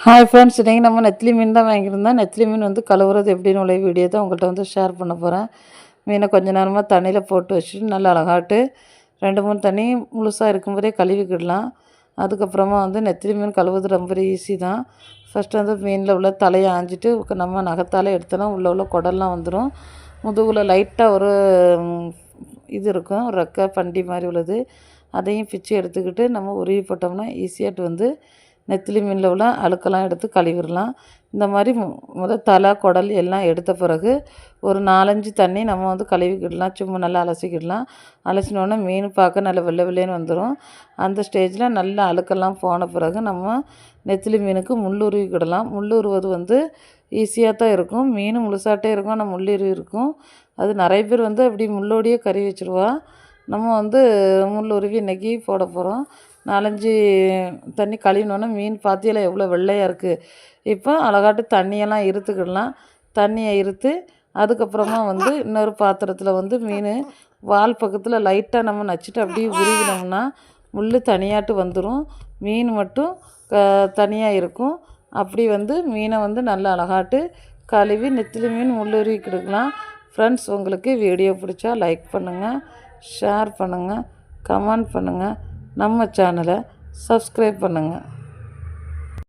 Hi friends, இன்றைக்கி நம்ம நெத்திலி மீன் தான் வாங்கியிருந்தோம். நெத்திலி மீன் வந்து கழுவுறது எப்படின்னு உள்ள வீடியோ தான் உங்கள்கிட்ட வந்து ஷேர் பண்ண போகிறேன். மீனை கொஞ்சம் நேரமாக தண்ணியில் போட்டு வச்சுட்டு நல்லா அழகாட்டு 2-3 தண்ணி முழுசாக இருக்கும்போதே கழுவிக்கிடலாம். அதுக்கப்புறமா வந்து நெத்திலி மீன் கழுவுறது ரொம்ப ஈஸி தான். ஃபஸ்ட்டு வந்து மீனில் உள்ள தலையை ஆஞ்சிட்டு நம்ம நகத்தால் எடுத்தோன்னா உள்ள குடல்லாம் வந்துடும். முதுகில் லைட்டாக ஒரு இது இருக்கும், ரெக்கை பண்டி மாதிரி உள்ளது. அதையும் பிச்சு எடுத்துக்கிட்டு நம்ம உருவி போட்டோம்னா ஈஸியாட்டு வந்து நெத்திலி மீனில் உள்ள அழுக்கெல்லாம் எடுத்து கழுவிடலாம். இந்த மாதிரி தலை குடல் எல்லாம் எடுத்த பிறகு ஒரு 4-5 தண்ணி நம்ம வந்து கழுவிக்கிடலாம். சும்மா நல்லா அலசிக்கிடலாம். அலசினோடனே மீன் பார்க்க நல்லா வெள்ளை வெள்ளைன்னு வந்துடும். அந்த ஸ்டேஜில் நல்லா அழுக்கெல்லாம் போன பிறகு நம்ம நெத்திலி மீனுக்கு முள் உருவிக்கிடலாம். முள் உருவது வந்து ஈஸியாக தான் இருக்கும். மீன் முழுசாட்டே இருக்கும், ஆனால் முள்ளுருவி இருக்கும். அது நிறைய பேர் வந்து அப்படி முள்ளோடையே கறி வச்சுருவா. நம்ம வந்து முள் உருவி இன்றைக்கி போட போகிறோம். 4-5 தண்ணி கழுவினோன்னே மீன் பார்த்தியெல்லாம் எவ்வளோ வெள்ளையாக இருக்குது. இப்போ அழகாட்டு தண்ணியெல்லாம் இருத்துக்கிடலாம். தண்ணியை இருத்து அதுக்கப்புறமா வந்து இன்னொரு பாத்திரத்தில் வந்து மீன் வால் பக்கத்தில் லைட்டாக நம்ம நச்சுட்டு அப்படியே உருவினோம்னா முள் தனியாட்டு வந்துடும். மீன் மட்டும் தனியாக இருக்கும். அப்படி வந்து மீனை வந்து நல்லா அழகாட்டு கழுவி நெத்திலி மீன் முள் உருவிக்கிடுக்கலாம். ஃப்ரெண்ட்ஸ், உங்களுக்கு வீடியோ பிடிச்சா லைக் பண்ணுங்கள், ஷேர் பண்ணுங்கள், கமெண்ட் பண்ணுங்கள், நம்ம சேனலை சப்ஸ்கிரைப் பண்ணுங்கள்.